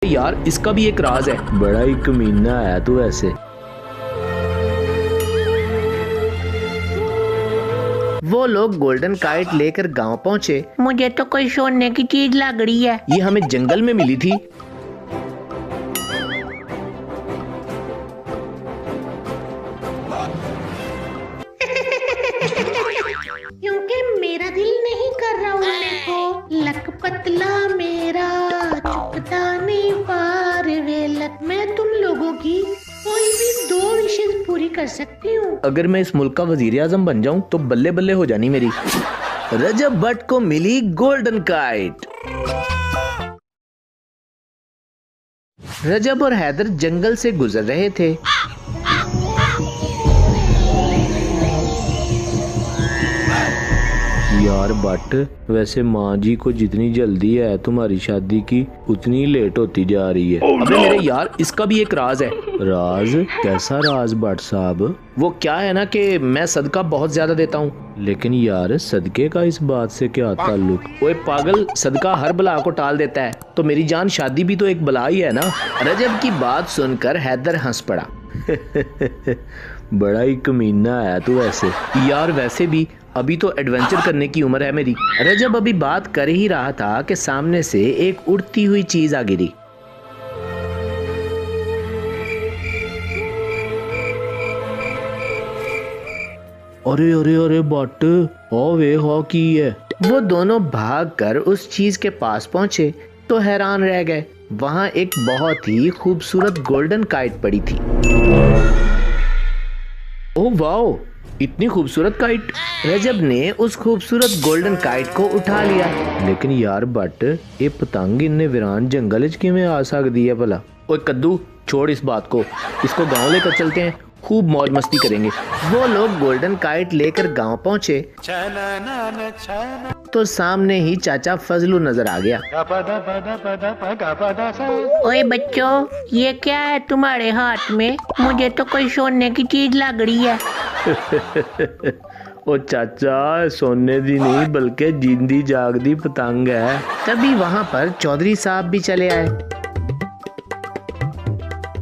यार इसका भी एक राज है। बड़ा ही कमीना है तू ऐसे। वो लोग गोल्डन काइट लेकर गांव पहुंचे। मुझे तो कोई सोने की चीज लग रही है। ये हमें जंगल में मिली थी। क्योंकि मेरा दिल नहीं कर रहा उड़ने को। लक पतला मेरा चुकता नहीं पार वे लक। मैं तुम लोगों की कोई भी 2 विशेष पूरी कर सकती हूँ। अगर मैं इस मुल्क का वजीर आजम बन जाऊं तो बल्ले बल्ले हो जानी मेरी। रजब भट्ट को मिली गोल्डन काइट। रजब और हैदर जंगल से गुजर रहे थे। यार भट्ट, वैसे माँ जी को जितनी जल्दी है तुम्हारी शादी की उतनी लेट होती जा रही है। अबे मेरे यार इसका भी एक राज है। राज? कैसा राज भट्ट साहब? वो क्या है ना कि मैं सदका बहुत ज्यादा देता हूँ। लेकिन यार सदके का इस बात से क्या ताल्लुक? ओए पागल, सदका हर बला को टाल देता है। तो मेरी जान शादी भी तो एक बला ही है ना। रजब की बात सुनकर हैदर हंस पड़ा। बड़ा ही कमीना है तू ऐसे। यार वैसे भी अभी तो एडवेंचर करने की उम्र है मेरी। रजब अभी बात कर ही रहा था कि सामने से एक उड़ती हुई चीज आ गिरी। अरे अरे अरे बट वे हा की है। वो दोनों भागकर उस चीज के पास पहुंचे तो हैरान रह गए। वहां एक बहुत ही खूबसूरत गोल्डन काइट पड़ी थी। ओह वाओ, इतनी खूबसूरत काइट। रजब ने उस खूबसूरत गोल्डन काइट को उठा लिया। लेकिन यार बट ये पतंग इन्ने वीरान जंगल च किवें आ सकदी है भला? ओए कद्दू छोड़ इस बात को, इसको गांव लेकर चलते हैं, खूब मौज मस्ती करेंगे। वो लोग गोल्डन काइट लेकर गांव पहुंचे तो सामने ही चाचा फजलू नजर आ गया। ओए बच्चों, ये क्या है तुम्हारे हाथ में? मुझे तो कोई सोने की चीज लग रही है। ओ चाचा, सोने दी नहीं बल्कि जिंदी जागदी पतंग है। तभी वहाँ पर चौधरी साहब भी चले आए।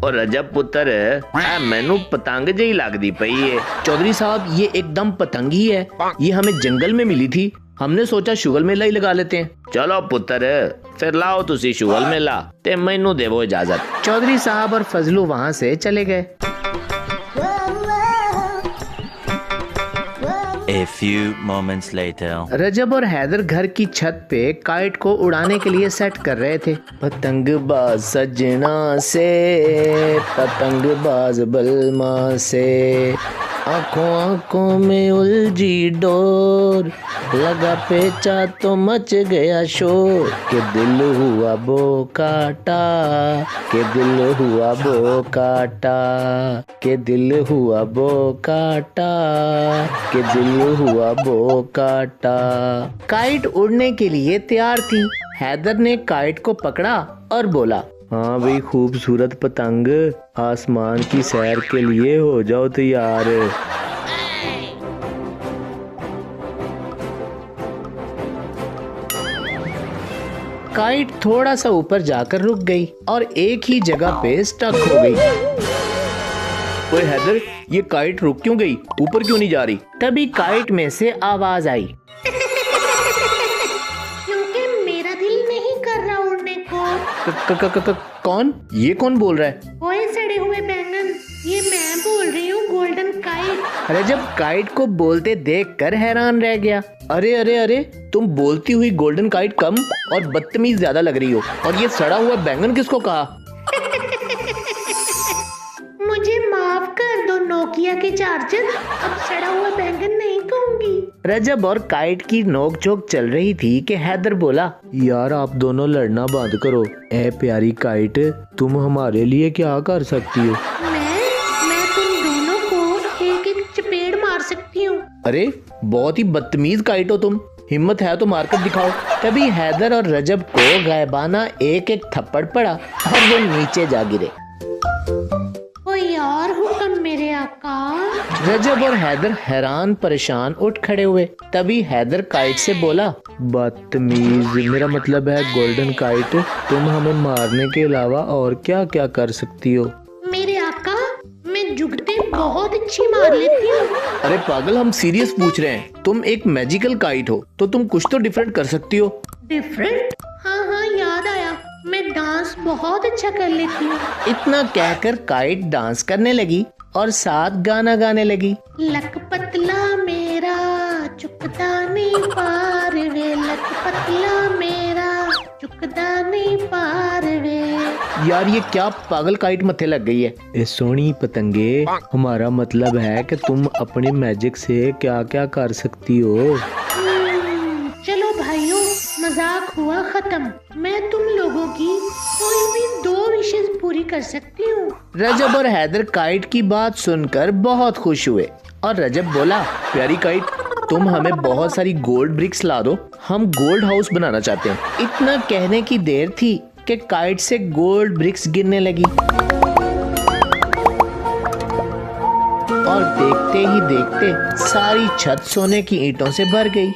और रजब पुत्र मैनू पतंग जी लगदी पई है। चौधरी साहब ये एकदम पतंग ही है। ये हमें जंगल में मिली थी। हमने सोचा शुगल मेला ही लगा लेते हैं। चलो पुत्र फिर लाओ तुसी शुगल मेला ते मैनू देवो इजाजत। चौधरी साहब और फजलू वहाँ से चले गए। A few moments later. रजब और हैदर घर की छत पे काइट को उड़ाने के लिए सेट कर रहे थे। पतंगबाज सजना से, पतंगबाज बलमा से, आंखों आंखों में उलझी डोर, लगा पेचा तो मच गया शोर, के दिल हुआ बो काटा, के दिल हुआ बो काटा, के दिल हुआ बो काटा, के दिल हुआ बो काटा। काइट उड़ने के लिए तैयार थी। हैदर ने काइट को पकड़ा और बोला, हाँ भाई खूबसूरत पतंग, आसमान की सैर के लिए हो जाओ तैयार। काइट थोड़ा सा ऊपर जाकर रुक गई और एक ही जगह पे स्टक हो गई। ओए हैदर, ये काइट रुक क्यों गई? ऊपर क्यों नहीं जा रही? तभी काइट में से आवाज आई, क्योंकि मेरा दिल नहीं कर रहा उड़ने को। कौन? ये कौन बोल रहा है? ओए सड़े हुए बैंगन, ये मैं बोल रही हूँ, गोल्डन काइट। रजब काइट को बोलते देखकर हैरान रह गया। अरे अरे अरे, तुम बोलती हुई गोल्डन काइट कम और बदतमीज ज्यादा लग रही हो। और ये सड़ा हुआ बैंगन किसको कहा? मुझे माफ कर दो नोकिया के चार्जर, अब सड़ा हुआ बैंगन नहीं कहूंगी। रजब और काइट की नोकझोंक चल रही थी कि हैदर बोला, यार आप दोनों लड़ना बंद करो। ए प्यारी काइट, तुम हमारे लिए क्या कर सकती हो? मैं तुम दोनों को एक एक चपेड़ मार सकती हूँ। अरे बहुत ही बदतमीज काइट हो तुम, हिम्मत है तो मारकर दिखाओ। तभी हैदर और रजब को गायबाना एक एक थप्पड़ पड़ा और वो नीचे जा गिरे। ओ यार, हुक्म मेरे आका। रजब और हैदर हैरान परेशान उठ खड़े हुए। तभी हैदर काइट से बोला, बदतमीज, मेरा मतलब है गोल्डन काइट, तुम हमें मारने के अलावा और क्या क्या कर सकती हो? मेरे आका, मैं जुगते बहुत अच्छी मार लेती हूँ। अरे पागल, हम सीरियस पूछ रहे हैं। तुम एक मैजिकल काइट हो तो तुम कुछ तो डिफरेंट कर सकती हो। डिफरेंट? हाँ हाँ, याद आया, मैं डांस बहुत अच्छा कर लेती हूँ। इतना कहकर काइट डांस करने लगी और साथ गाना गाने लगी। लक पतला मेरा चुकता नहीं पार वे, लक पतला मेरा चुकता नहीं पार वे। यार ये क्या पागल काइट मत्थे लग गई है। ए सोनी पतंगे, हमारा मतलब है कि तुम अपने मैजिक से क्या क्या कर सकती हो। चलो भाइयों, मजाक हुआ खत्म। मैं तुम लोगों की कोई भी 2 विशेष पूरी कर सकती हूँ। रजब और हैदर काइट की बात सुनकर बहुत खुश हुए और रजब बोला, प्यारी काइट, तुम हमें बहुत सारी गोल्ड ब्रिक्स ला दो, हम गोल्ड हाउस बनाना चाहते हैं। इतना कहने की देर थी कि काइट से गोल्ड ब्रिक्स गिरने लगी और देखते ही देखते सारी छत सोने की ईंटों से भर गई।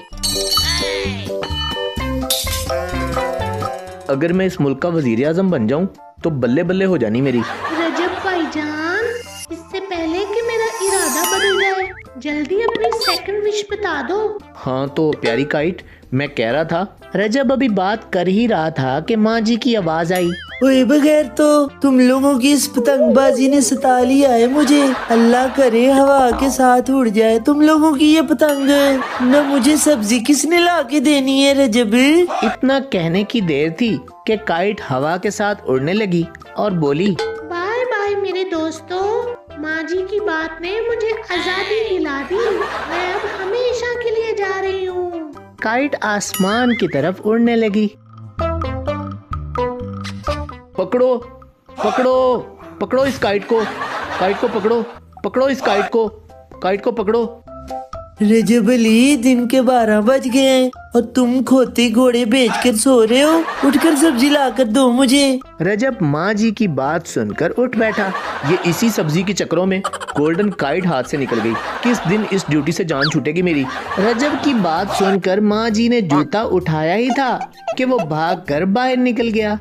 अगर मैं इस मुल्क का वजीर आजम बन जाऊं तो बल्ले बल्ले हो जानी मेरी। रजब भाईजान, इससे पहले कि मेरा इरादा बदल जाए, जल्दी अपनी सेकंड विश बता दो। हाँ तो प्यारी काइट, मैं कह रहा था, रजब अभी बात कर ही रहा था कि माँ जी की आवाज आई। ओए बगैर तो तुम लोगों की इस पतंगबाजी ने सता लिया है मुझे। अल्लाह करे हवा के साथ उड़ जाए तुम लोगों की ये पतंग। न मुझे सब्जी किसने ला के देनी है रजब? इतना कहने की देर थी कि काइट हवा के साथ उड़ने लगी और बोली, बाय बाय मेरे दोस्तों, माँ जी की बात ने मुझे आजादी दिला दी। मैं अब हमेशा के लिए जा रही हूँ। काइट आसमान की तरफ उड़ने लगी। पकड़ो पकड़ो पकड़ो इस काइट को पकड़ो, पकड़ो इस काइट को पकड़ो। रजब अली, दिन के 12 बज गए हैं और तुम खोते घोड़े बेचकर सो रहे हो। उठकर सब्जी लाकर दो मुझे। रजब माँ जी की बात सुनकर उठ बैठा। ये इसी सब्जी के चक्करों में गोल्डन काइट हाथ से निकल गई। किस दिन इस ड्यूटी से जान छूटेगी मेरी। रजब की बात सुनकर माँ जी ने जूता उठाया ही था कि वो भागकर बाहर निकल गया।